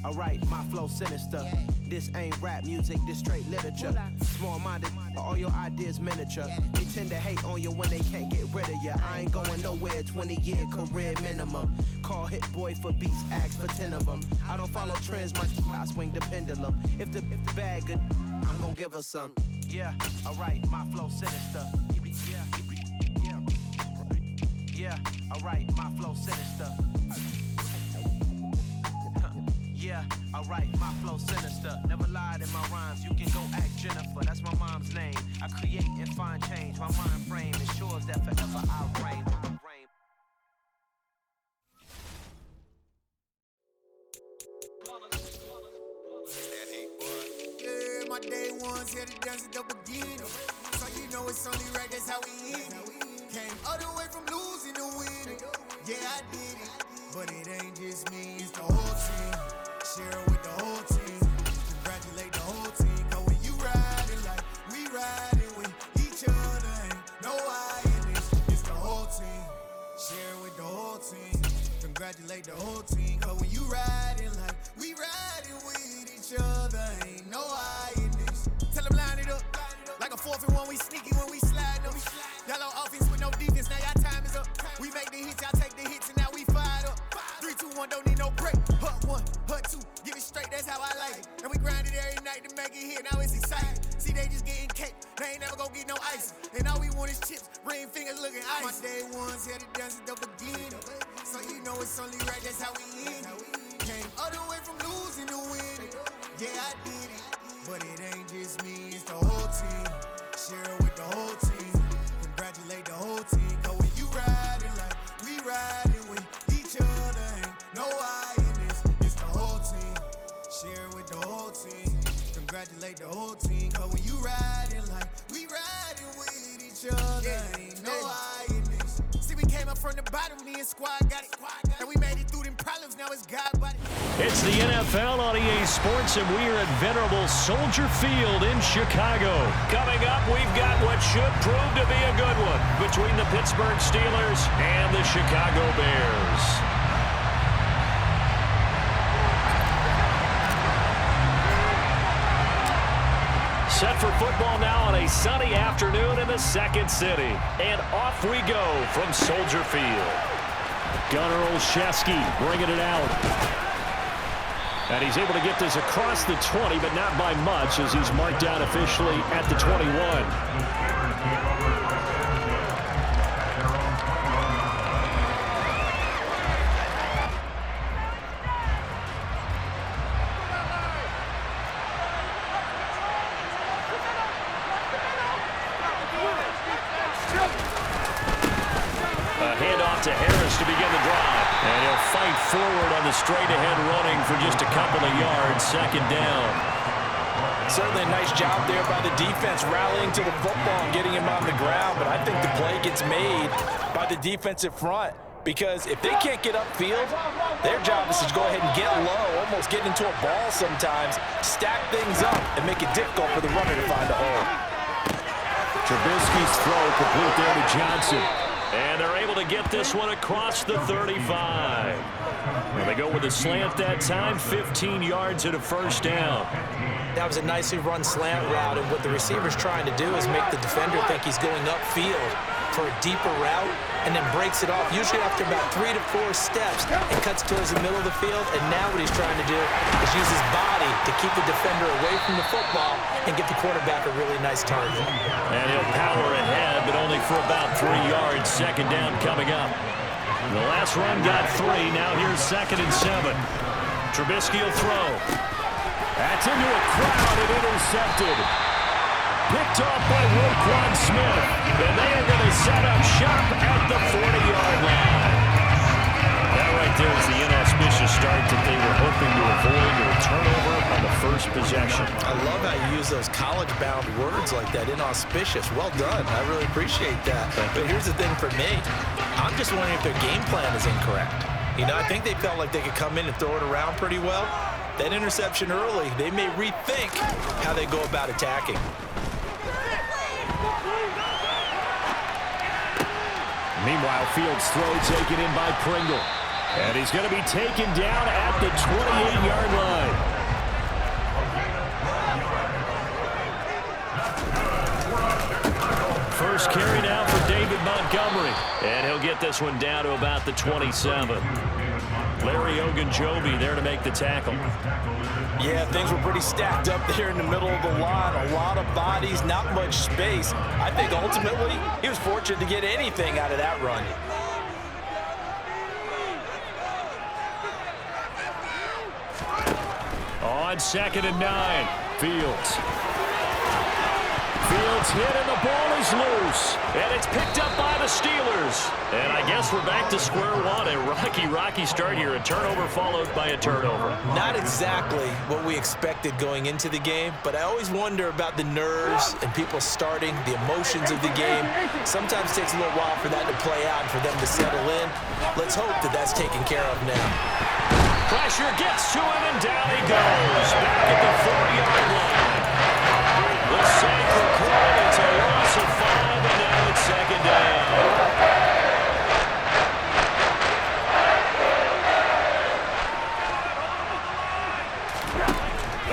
alright, my flow sinister. This ain't rap music, this straight literature. Small-minded, all your ideas miniature. They tend to hate on you when they can't get rid of you. I ain't going nowhere, 20-year career minimum. Call Hit Boy for beats, ask for 10 of them. I don't follow trends, much I swing the pendulum. If the bag good, I'm gonna give her some. Yeah, alright, my flow sinister. Yeah, alright, my flow sinister. Yeah, alright, my flow sinister. Never lied in my rhymes, you can go ask Jennifer. That's my mom's name. I create and find change. My mind frame ensures that forever I'll reign. Yeah, my day ones here to dance at the beginning. So you know it's only right, that's how we end it. Came all the way from losing to winning. Yeah, I did it. But it ain't just me, it's the whole team. Share it with the whole team. Congratulate the whole team. Cause when you riding like we riding with each other, ain't no I in this. It's the whole team. Share it with the whole team. Congratulate the whole team. Cause when you riding like we riding with each other, ain't no I in this. Tell them line it up. Like a 4th and 1, we sneaky when we slide them. Yellow offense with no defense, now y'all time is up. We make the hits, y'all take the hits, and now we fired up. 3, 2, 1, don't need no break. Hut 1, hut 2, give it straight, that's how I like it. And we grind it every night to make it hit, now it's exciting. See, they just getting cake, they ain't never gonna get no ice. And all we want is chips, ring fingers looking ice. My day ones here to dance at the beginning. So you know it's only right, that's how we end it. Came all the way from losing to winning. Yeah, I did it. But it ain't just me, it's the whole team. Share it with the whole team. Congratulate the whole team. Cause when you riding like we riding with each other, ain't no I in this. It's the whole team. Share it with the whole team. Congratulate the whole team. Cause when you riding like we riding with each other, ain't no I in this. See, we came up from the bottom, me and squad got it. And we made it through them problems, now it's God body. It's the NFL on EA Sports, and we are at venerable Soldier Field in Chicago. Coming up, we've got what should prove to be a good one between the Pittsburgh Steelers and the Chicago Bears. Set for football now on a sunny afternoon in the second city. And off we go from Soldier Field. Gunnar Olszewski bringing it out. And he's able to get this across the 20, but not by much as he's marked down officially at the 21. To Harris to begin the drive. And he'll fight forward on the straight-ahead running for just a couple of yards, second down. Certainly a nice job there by the defense rallying to the football and getting him on the ground, but I think the play gets made by the defensive front because if they can't get upfield, their job is to go ahead and get low, almost get into a ball sometimes, stack things up, and make it difficult for the runner to find a hole. Trubisky's throw complete there to Johnson. And they're able to get this one across the 35. Well, they go with a slant that time, 15 yards and a first down. That was a nicely run slant route, and what the receiver's trying to do is make the defender think he's going upfield for a deeper route, and then breaks it off, usually after about 3 to 4 steps, and cuts towards the middle of the field. And now what he's trying to do is use his body to keep the defender away from the football and get the quarterback a really nice target. And he'll power ahead, but only for about 3 yards. Second down coming up. The last run got 3. Now here's 2nd and 7. Trubisky will throw. That's into a crowd and intercepted. Picked off by Roquan Smith. And they are going to set up shop at the 40-yard line. That right there is the inauspicious start that they were hoping to avoid, or a turnover on the first possession. I love how you use those college-bound words like that, inauspicious. Well done. I really appreciate that. But here's the thing for me. I'm just wondering if their game plan is incorrect. You know, I think they felt like they could come in and throw it around pretty well. That interception early, they may rethink how they go about attacking. Meanwhile, Fields' throw taken in by Pringle. And he's going to be taken down at the 28-yard line. First carry now for David Montgomery. And he'll get this one down to about the 27. Larry Ogunjobi there to make the tackle. Yeah, things were pretty stacked up there in the middle of the line. A lot of bodies, not much space. I think ultimately he was fortunate to get anything out of that run. On 2nd and 9, Fields. Fields hit and the ball is loose. And it's picked up by the Steelers. And I guess we're back to square one. A rocky start here. A turnover followed by a turnover. Not exactly what we expected going into the game, but I always wonder about the nerves and people starting, the emotions of the game. Sometimes it takes a little while for that to play out and for them to settle in. Let's hope that that's taken care of now. Pressure gets to him, and down he goes. Back at the 40-yard line. The sack recorded. It's a loss of 5, and now it's 2nd down.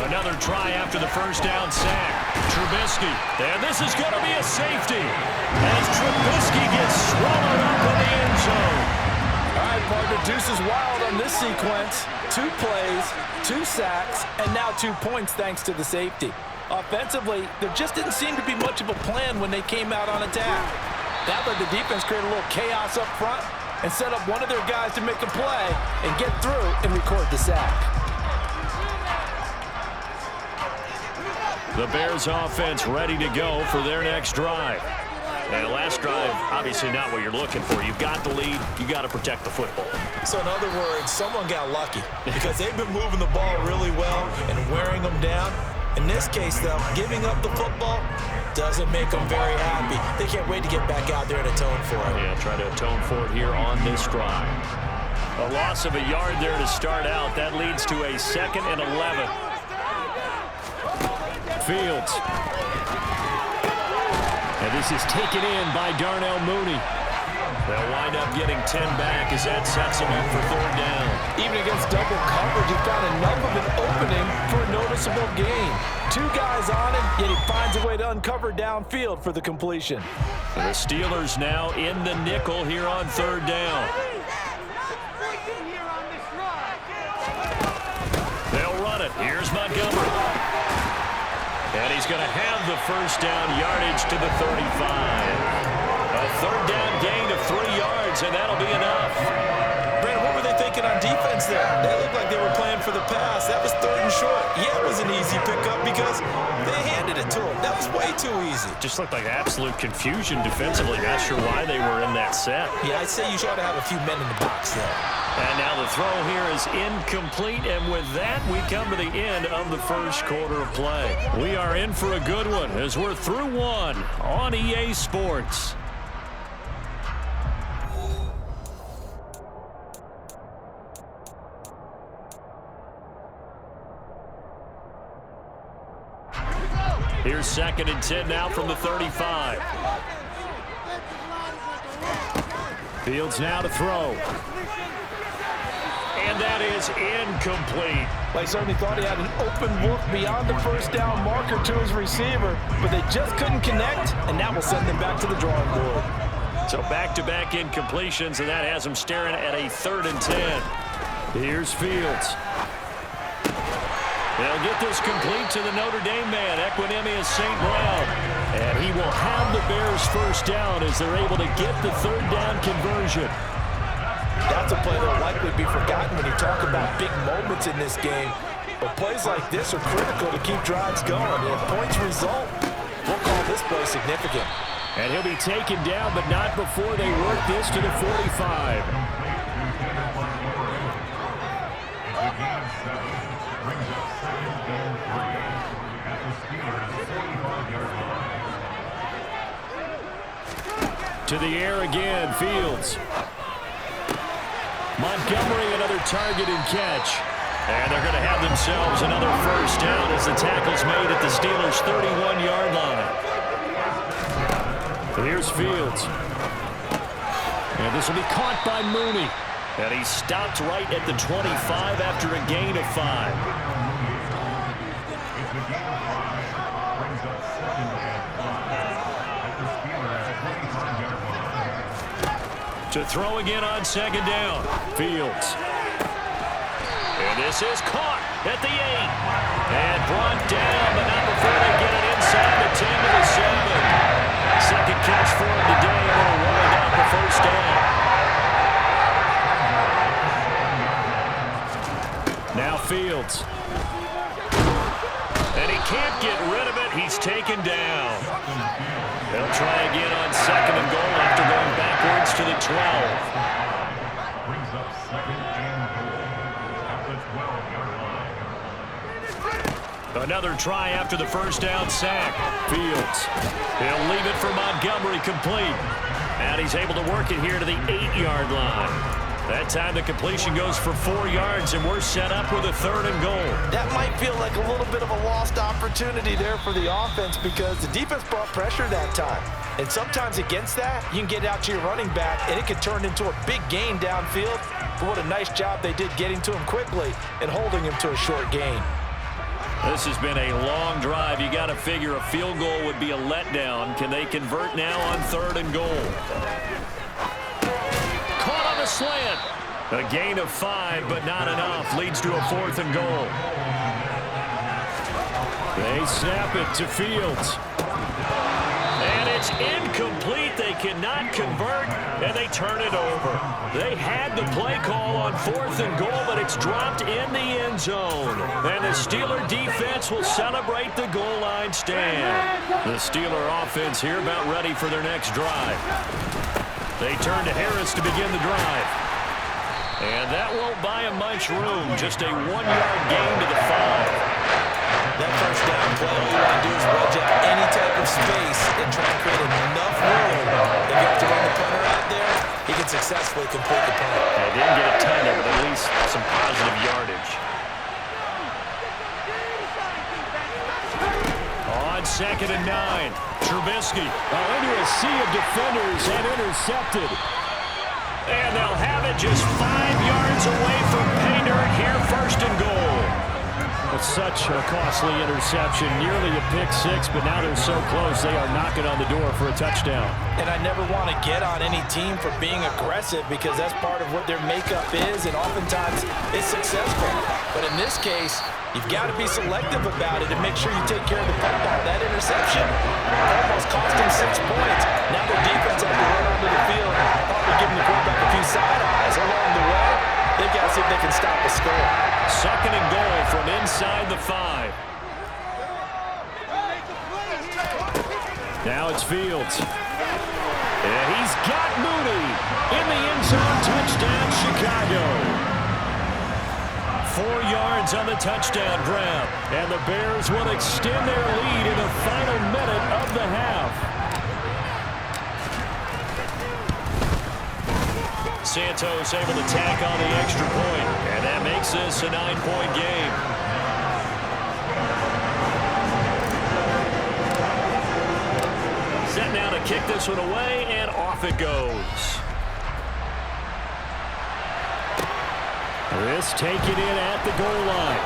Another try after the first down sack. Trubisky, and this is going to be a safety. As Trubisky gets swallowed up in the end zone. All right, partner, deuce is wild on this sequence. 2 plays, 2 sacks, and now 2 points thanks to the safety. Offensively, there just didn't seem to be much of a plan when they came out on attack. That let the defense create a little chaos up front and set up one of their guys to make a play and get through and record the sack. The Bears offense ready to go for their next drive. And last drive, obviously not what you're looking for. You've got the lead. You got to protect the football. So in other words, someone got lucky because they've been moving the ball really well and wearing them down. In this case, though, giving up the football doesn't make them very happy. They can't wait to get back out there and atone for it. Yeah, try to atone for it here on this drive. A loss of a yard there to start out. That leads to a 2nd and 11. Fields. And this is taken in by Darnell Mooney. They'll wind up getting 10 back as that sets them up for 3rd down. Even against double coverage, he found enough of an opening for a noticeable gain. 2 guys on him, yet he finds a way to uncover downfield for the completion. The Steelers now in the nickel here on 3rd down. They'll run it. Here's Montgomery. And he's going to have the first down yardage to the 35. A 3rd down gain of 3 yards, and that'll be enough. Brandon, what were they thinking on defense there? They looked like they were playing for the pass. That was 3rd and short. Yeah, it was an easy pickup because they handed it to him. That was way too easy. Just looked like absolute confusion defensively. Not sure why they were in that set. Yeah, I'd say you ought to have a few men in the box there. And now the throw here is incomplete, and with that, we come to the end of the first quarter of play. We are in for a good one as we're through one on EA Sports. Here's 2nd and 10 now from the 35. Fields now to throw. And that is incomplete. They certainly thought he had an open look beyond the first down marker to his receiver, but they just couldn't connect, and that will send them back to the drawing board. So back-to-back incompletions, and that has them staring at a 3rd and 10. Here's Fields. They'll get this complete to the Notre Dame man, Equinemius St. Brown. And he will have the Bears first down as they're able to get the 3rd down conversion. That's a play that will likely be forgotten when you talk about big moments in this game. But plays like this are critical to keep drives going. And if points result, we'll call this play significant. And he'll be taken down, but not before they work this to the 45. To the air again, Fields. Montgomery, another target and catch. And they're going to have themselves another first down as the tackle's made at the Steelers' 31-yard line. Here's Fields. And this will be caught by Mooney. And he stopped right at the 25 after a gain of 5. To throw again on second down. Fields. And this is caught at the 8. And brought down, but not before they get it inside the 10 to the 7. Second catch for him today, and they'll wind out the first down. Now Fields. And he can't get rid of it. He's taken down. They'll try again on second and goal after going backwards to the 12. Brings up second and goal at the 12-yard line. Another try after the first down sack. Fields. He'll leave it for Montgomery complete. And he's able to work it here to the 8-yard line. That time the completion goes for 4 yards, and we're set up with a 3rd and goal. That might feel like a little bit of a lost opportunity there for the offense because the defense brought pressure that time. And sometimes against that, you can get out to your running back, and it can turn into a big gain downfield. But what a nice job they did getting to him quickly and holding him to a short gain. This has been a long drive. You got to figure a field goal would be a letdown. Can they convert now on 3rd and goal? Caught on the slant. A gain of 5, but not enough. Leads to a 4th and goal. They snap it to Fields. And it's incomplete. They cannot convert, and they turn it over. They had the play call on 4th and goal, but it's dropped in the end zone. And the Steeler defense will celebrate the goal line stand. The Steeler offense here about ready for their next drive. They turn to Harris to begin the drive. And that won't buy him much room. Just a 1-yard gain to the 5. That first down play, all you want to do is wedge out any type of space and try to create enough room. If you have to run the punter out there, he can successfully complete the punt. They didn't get a ton there, but at least some positive yardage. On 2nd and 9, Trubisky into a sea of defenders and intercepted. And they'll have it just 5 yards away from pay dirt here, 1st and goal. It's such a costly interception, nearly a pick-6, but now they're so close they are knocking on the door for a touchdown. And I never want to get on any team for being aggressive because that's part of what their makeup is, and oftentimes it's successful. But in this case, you've got to be selective about it and make sure you take care of the football. That interception almost cost them 6 points. Now their defense has to run onto the field, probably giving the quarterback a few side eyes along the way. They've got to see if they can stop the score. 2nd and goal from inside the 5. Now it's Fields. And he's got Mooney in the end zone. Touchdown, Chicago. 4 yards on the touchdown grab. And the Bears will extend their lead in the final minute of the half. Santos able to tack on the extra point, and that makes this a 9-point game. Set now to kick this one away, and off it goes. This taken in at the goal line.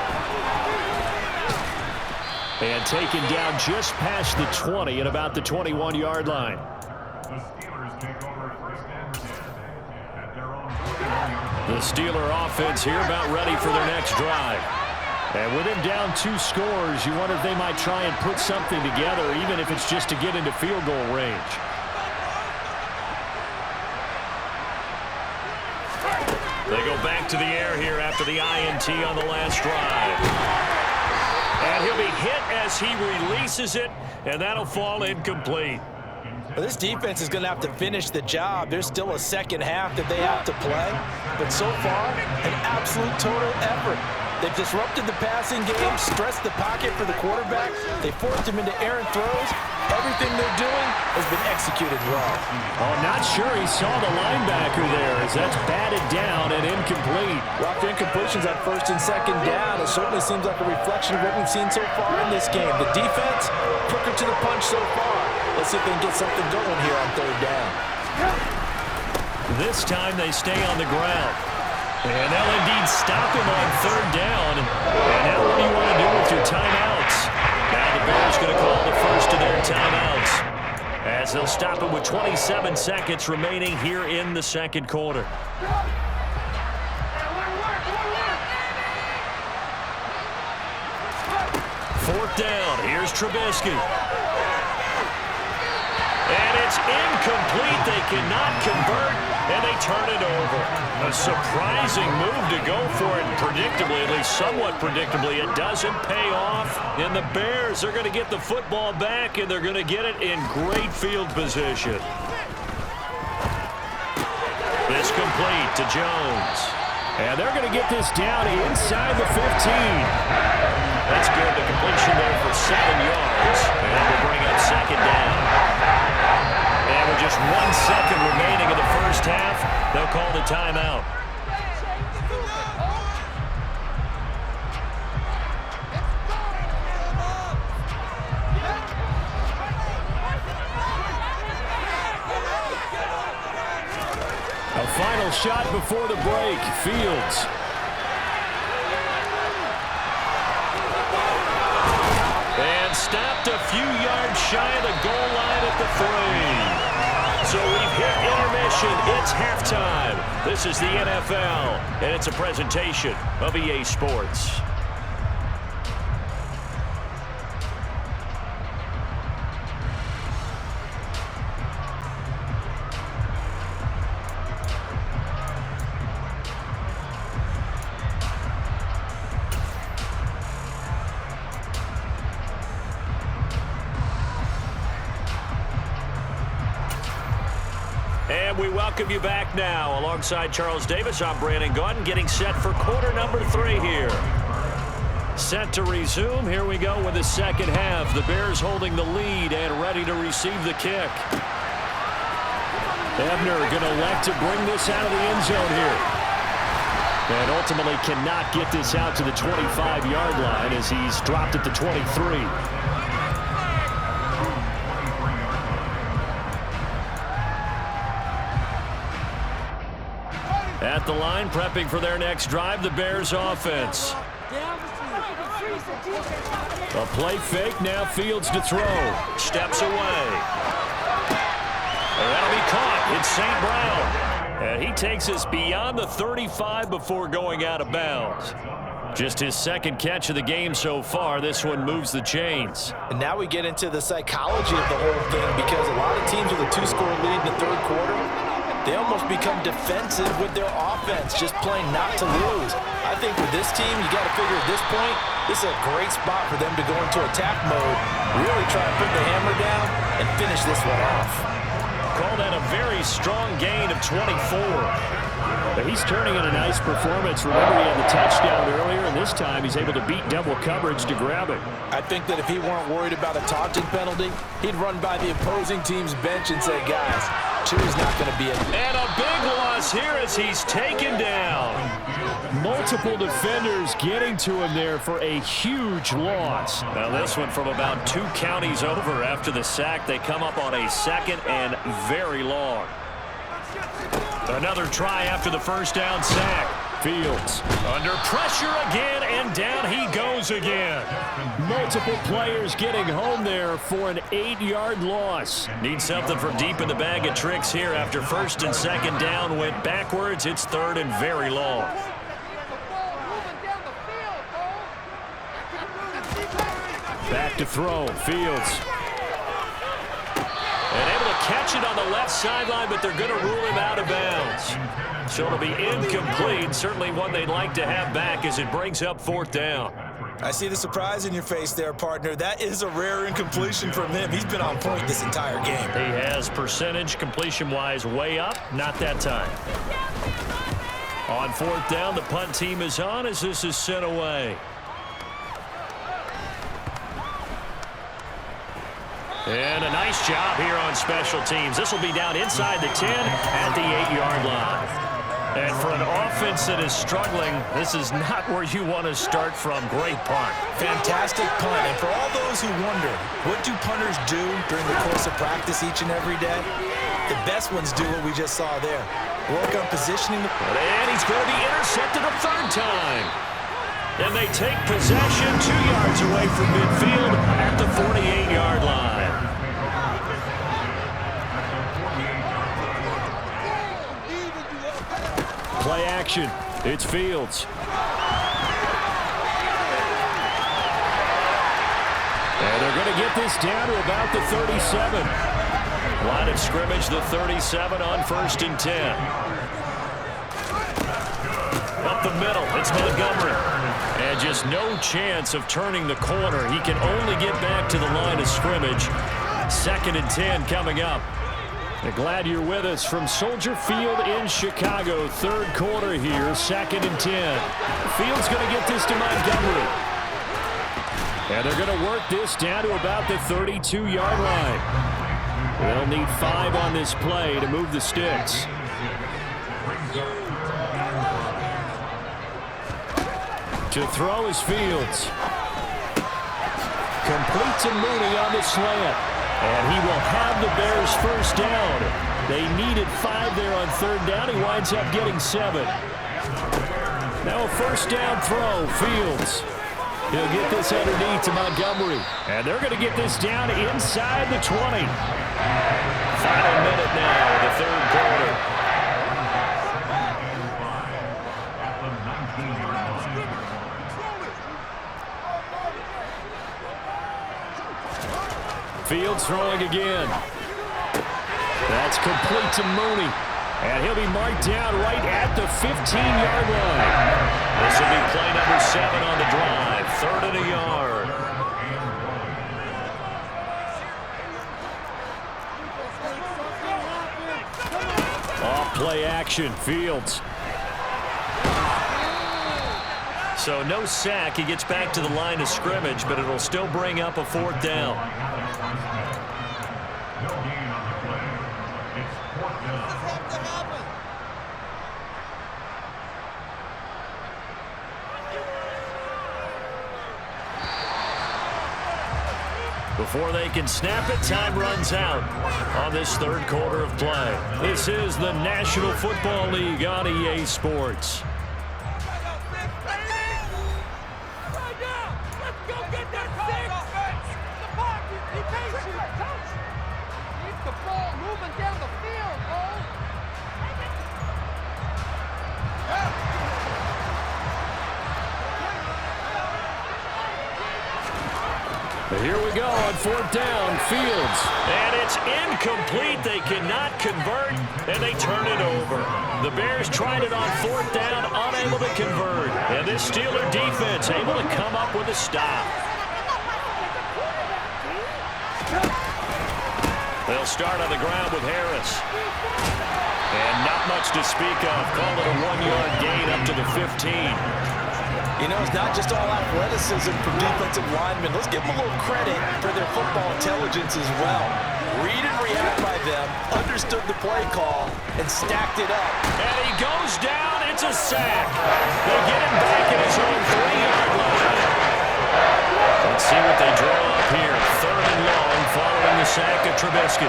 And taken down just past the 20 at about the 21-yard line. The Steelers take over 1st and 10 at their own. The Steeler offense here about ready for their next drive. And with him down 2 scores, you wonder if they might try and put something together, even if it's just to get into field goal range. They go back to the air here after the INT on the last drive. And he'll be hit as he releases it, and that'll fall incomplete. Well, this defense is going to have to finish the job. There's still a second half that they have to play. But so far, an absolute total effort. They've disrupted the passing game, stressed the pocket for the quarterback. They forced him into errant throws. Everything they're doing has been executed well. Oh, not sure he saw the linebacker there as that's batted down and incomplete. Well, after incompletions on 1st and 2nd down, it certainly seems like a reflection of what we've seen so far in this game. The defense, quicker to the punch so far. Let's see if they can get something going here on 3rd down. This time they stay on the ground. And they'll indeed stop him on third down. And now what do you want to do with your timeouts? Now the Bears going to call the first of their timeouts, as they'll stop him with 27 seconds remaining here in the second quarter. Fourth down. Here's Trubisky. And it's incomplete. They cannot convert, and they turn it over. A surprising move to go for it. Predictably, at least somewhat predictably, it doesn't pay off. And the Bears are going to get the football back, and they're going to get it in great field position. This complete to Jones. And they're going to get this down inside the 15. That's good. The completion there for 7 yards. And we'll bring up second down. And with just 1 second remaining in the first half, they'll call the timeout. A final shot before the break. Fields. And stopped a few yards shy of the goal line at the 3. So we've hit intermission. It's halftime. This is the NFL, and it's a presentation of EA Sports. And we welcome you back now. Alongside Charles Davis, I'm Brandon Gaudin, getting set for quarter number 3 here. Set to resume. Here we go with the second half. The Bears holding the lead and ready to receive the kick. Ebner going to elect to bring this out of the end zone here. And ultimately cannot get this out to the 25-yard line as he's dropped at the 23. At the line, prepping for their next drive, the Bears offense. A play fake, now Fields to throw. Steps away. And that'll be caught. It's St. Brown. And he takes us beyond the 35 before going out of bounds. Just his second catch of the game so far. This one moves the chains. And now we get into the psychology of the whole thing, because a lot of teams with a 2-score lead in the third quarter, they almost become defensive with their offense, just playing not to lose. I think with this team, you got to figure at this point, this is a great spot for them to go into attack mode, really try to put the hammer down and finish this one off. Call that a very strong gain of 24. But he's turning in a nice performance. Remember, he had the touchdown earlier, and this time he's able to beat double coverage to grab it. I think that if he weren't worried about a taunting penalty, he'd run by the opposing team's bench and say, guys, 2 is not going to be it. And a big loss here as he's taken down. Multiple defenders getting to him there for a huge loss. Now this one from about 2 counties over after the sack. They come up on a second and very long. Another try after the first down sack. Fields under pressure again, and down he goes again. Multiple players getting home there for an 8-yard loss. Need something from deep in the bag of tricks here after first and second down went backwards. It's third and very long. Back to throw. Fields. And able to catch it on the left sideline, but they're going to rule him out of bounds. So it'll be incomplete. Certainly one they'd like to have back as it brings up 4th down. I see the surprise in your face there, partner. That is a rare incompletion from him. He's been on point this entire game. He has percentage completion-wise way up. Not that time. On 4th down, the punt team is on as this is sent away. And a nice job here on special teams. This will be down inside the 10 at the 8-yard line. And for an offense that is struggling, this is not where you want to start from. Great punt. Fantastic punt. And for all those who wonder, what do punters do during the course of practice each and every day? The best ones do what we just saw there. Work on positioning. And he's going to be intercepted a third time. And they take possession 2 yards away from midfield at the 48-yard line. Play action. It's Fields. And they're going to get this down to about the 37. Line of scrimmage, the 37 on 1st and 10. Up the middle, it's Montgomery. And just no chance of turning the corner. He can only get back to the line of scrimmage. 2nd and 10 coming up. And glad you're with us from Soldier Field in Chicago. 3rd quarter here, 2nd and 10. Fields going to get this to Montgomery. And they're going to work this down to about the 32-yard line. They'll need 5 on this play to move the sticks. To throw is Fields. Complete to Mooney on the slant. And he will have the Bears first down. They needed 5 there on 3rd down. He winds up getting 7. Now a first down throw, Fields. He'll get this underneath to Montgomery. And they're going to get this down inside the 20. Final minute now of the 3rd quarter. Fields throwing again. That's complete to Mooney. And he'll be marked down right at the 15-yard line. This will be play number 7 on the drive. 3rd and a yard. Off play action, Fields. So no sack. He gets back to the line of scrimmage, but it'll still bring up a 4th down. Before they can snap it, time runs out on this 3rd quarter of play. This is the National Football League on EA Sports. Here we go on 4th down, Fields. And it's incomplete. They cannot convert, and they turn it over. The Bears tried it on 4th down, unable to convert. And this Steeler defense able to come up with a stop. They'll start on the ground with Harris. And not much to speak of. Call it a 1-yard gain up to the 15. You know, it's not just all athleticism from defensive linemen. Let's give them a little credit for their football intelligence as well. Read and react by them, understood the play call, and stacked it up. And he goes down. It's a sack. They get him back at his own 3-yard line. Let's see what they draw up here. 3rd and long following the sack of Trubisky.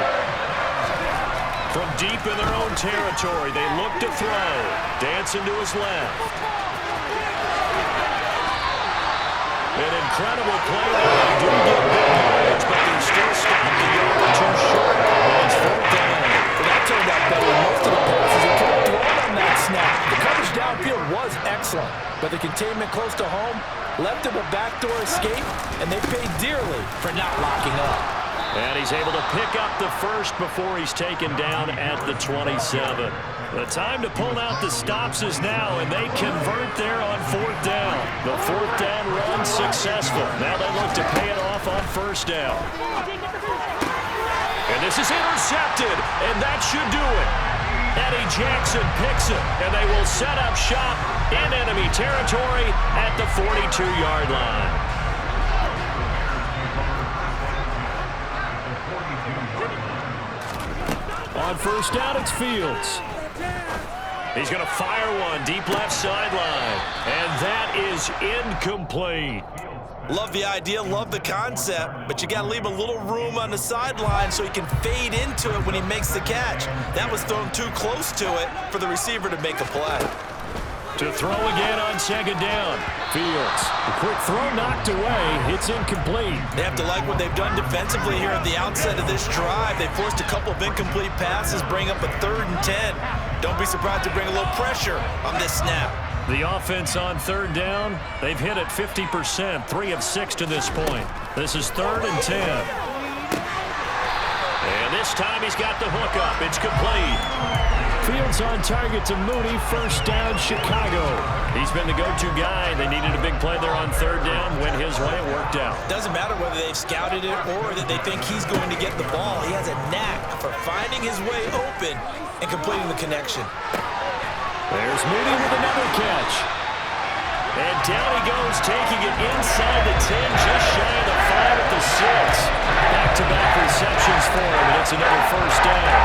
From deep in their own territory, they look to throw. Dancing to his left. An incredible play there. They do get big yards, but they're still stopped a yard or 2 short. And it's 4th down. Well, that turned out better than most of the passes he could have thrown on that snap. The coverage downfield was excellent, but the containment close to home left him a backdoor escape, and they paid dearly for not locking up. And he's able to pick up the first before he's taken down at the 27. The time to pull out the stops is now, and they convert there on 4th down. The 4th down run successful. Now they look to pay it off on 1st down. And this is intercepted, and that should do it. Eddie Jackson picks it, and they will set up shop in enemy territory at the 42-yard line. On 1st down, it's Fields. He's going to fire one deep left sideline. And that is incomplete. Love the idea, love the concept, but you got to leave a little room on the sideline so he can fade into it when he makes the catch. That was thrown too close to it for the receiver to make a play. To throw again on second down. Fields. The quick throw knocked away. It's incomplete. They have to like what they've done defensively here at the outset of this drive. They forced a couple of incomplete passes, bring up a 3rd and 10. Don't be surprised to bring a little pressure on this snap. The offense on 3rd down, they've hit it 50%, 3 of 6 to this point. This is 3rd and 10. And this time he's got the hook up. It's complete. Fields on target to Mooney. 1st down, Chicago. He's been the go-to guy. They needed a big play there on 3rd down. Went his way. It worked out. Doesn't matter whether they've scouted it or that they think he's going to get the ball. He has a knack for finding his way open and completing the connection. There's Mooney with another catch. And down he goes, taking it inside the 10, just shy of the 5 at the 6. Back-to-back receptions for him, and it's another 1st down.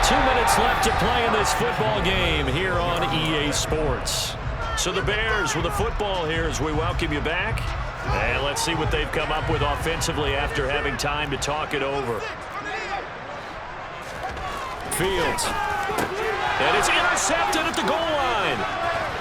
2 minutes left to play in this football game here on EA Sports. So the Bears with the football here as we welcome you back. And let's see what they've come up with offensively after having time to talk it over. Fields. And it's intercepted at the goal line.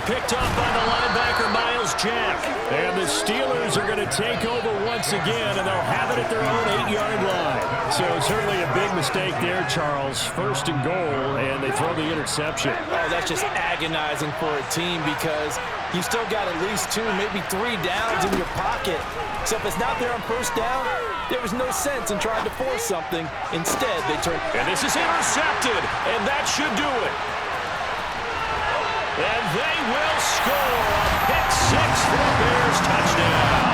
Picked up by the linebacker, Miles Jack. And the Steelers are going to take over once again, and they'll have it at their own 8-yard line. So certainly a big mistake there, Charles. 1st and goal, and they throw the interception. Oh, that's just agonizing for a team because you still got at least 2, maybe 3 downs in your pocket. So if it's not there on 1st down, there was no sense in trying to force something. Instead, they turn. And this is intercepted, and that should do it. And they will score a pick 6 for the Bears touchdown.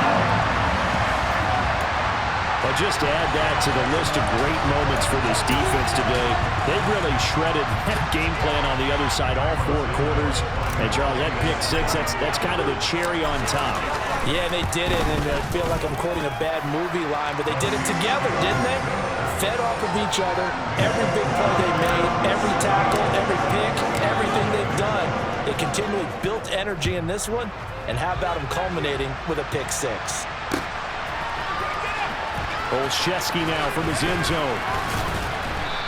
But just to add that to the list of great moments for this defense today, they've really shredded that game plan on the other side all 4 quarters. And Charles, that pick 6, that's kind of the cherry on top. Yeah, they did it, and I feel like I'm quoting a bad movie line, but they did it together, didn't they? Fed off of each other, every big play they made, every tackle, every pick, everything they've done. They continually built energy in this one, and how about them culminating with a pick 6? Olszewski now from his end zone.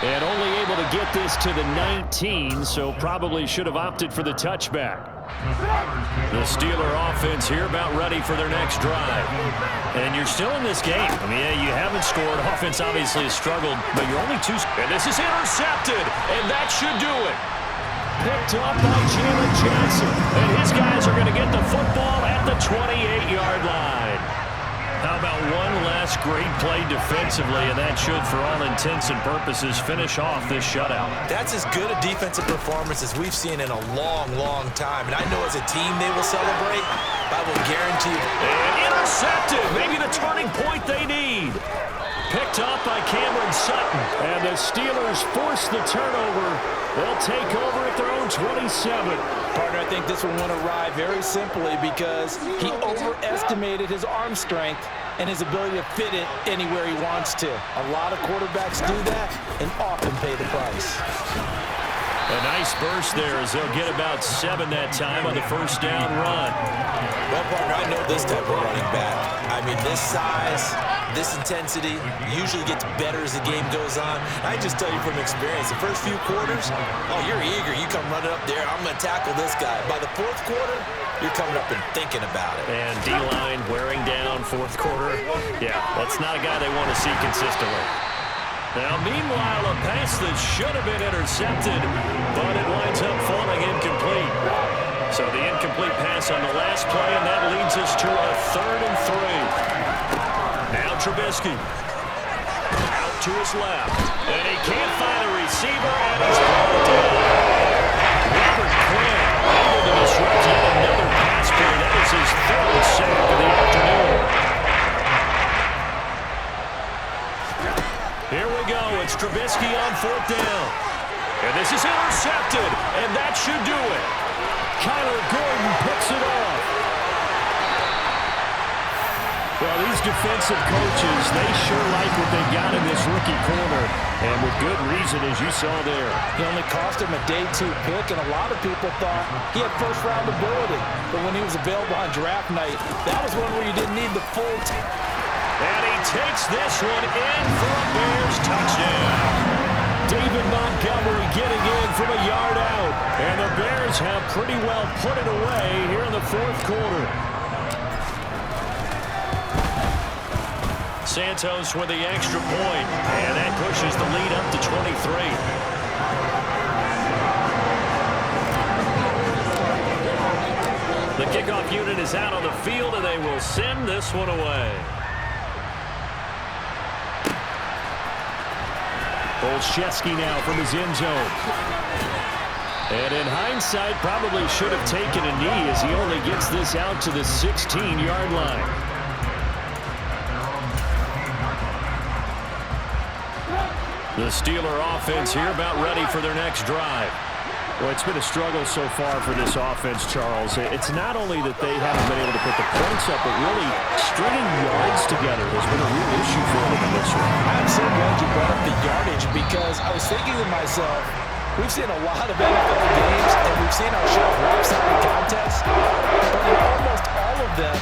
And only able to get this to the 19, so probably should have opted for the touchback. The Steeler offense here about ready for their next drive. And you're still in this game. I mean, yeah, you haven't scored. Offense obviously has struggled, but you're only 2. And this is intercepted, and that should do it. Picked up by Jalen Johnson. And his guys are going to get the football at the 28-yard line. How about one last great play defensively, and that should, for all intents and purposes, finish off this shutout. That's as good a defensive performance as we've seen in a long, long time. And I know as a team they will celebrate, but I will guarantee you. And intercepted, maybe the turning point they need. Picked up by Cameron Sutton. And the Steelers force the turnover. They'll take over at their own 27. Partner, I think this one went awry very simply because he overestimated his arm strength and his ability to fit it anywhere he wants to. A lot of quarterbacks do that and often pay the price. A nice burst there as they'll get about 7 that time on the 1st down run. Well, partner, I know this type of running back. I mean, this size, this intensity usually gets better as the game goes on. I just tell you from experience, the first few quarters, oh, you're eager. You come running up there, I'm going to tackle this guy. By the 4th quarter, you're coming up and thinking about it. And D-line wearing down 4th quarter. Yeah, that's not a guy they want to see consistently. Now, meanwhile, a pass that should have been intercepted, but it winds up falling incomplete. So the incomplete pass on the last play, and that leads us to a 3rd and 3. Now Trubisky out to his left, and he can't find a receiver, and he's brought down. Robert Quinn able to disrupt yet another pass play. That is his 3rd sack of the afternoon. Here we go. It's Trubisky on 4th down. And this is intercepted, and that should do it. Kyler Gordon picks it off. Well, these defensive coaches, they sure like what they got in this rookie corner, and with good reason, as you saw there. He only cost him a day 2 pick, and a lot of people thought he had first-round ability. But when he was available on draft night, that was one where you didn't need the full And he takes this one in for a Bears touchdown. David Montgomery getting in from a yard out. And the Bears have pretty well put it away here in the fourth quarter. Santos with the extra point, and that pushes the lead up to 23. The kickoff unit is out on the field, and they will send this one away. Olszewski now from his end zone. And in hindsight, probably should have taken a knee as he only gets this out to the 16-yard line. The Steeler offense here about ready for their next drive. Well, it's been a struggle so far for this offense, Charles. It's not only that they haven't been able to put the points up, but really stringing yards together has been a real issue for them in this one. I'm so glad you brought up the yardage because I was thinking to myself, we've seen a lot of NFL games and we've seen our share of lopsided contests, but in almost all of them,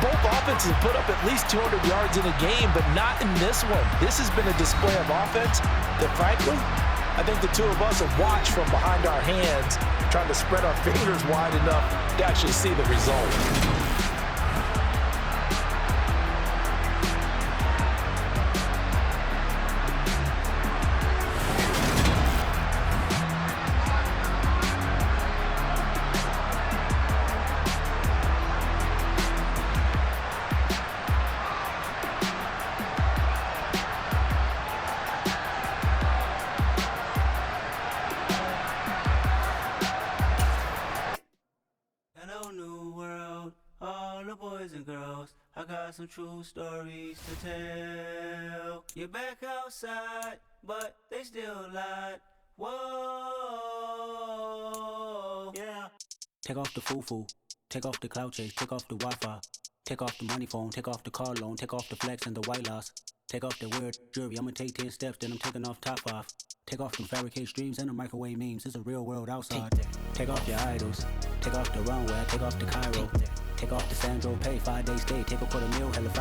both offenses put up at least 200 yards in a game, but not in this one. This has been a display of offense that, frankly, I think the two of us have watched from behind our hands, trying to spread our fingers wide enough to actually see the result. Some true stories to tell. You're back outside, but they still lied. Whoa, yeah. Take off the foo-foo, take off the cloud chase, take off the Wi-Fi, take off the money phone, take off the car loan, take off the flex and the white loss, take off the weird jewelry. I'ma take 10 steps, then I'm taking off top 5. Take off them fabricated streams and the microwave memes. It's a real world outside. Take off your idols, take off the runway, take off the Cairo. Take off the Sandro pay, 5 days stay, take a $250,000, hella 5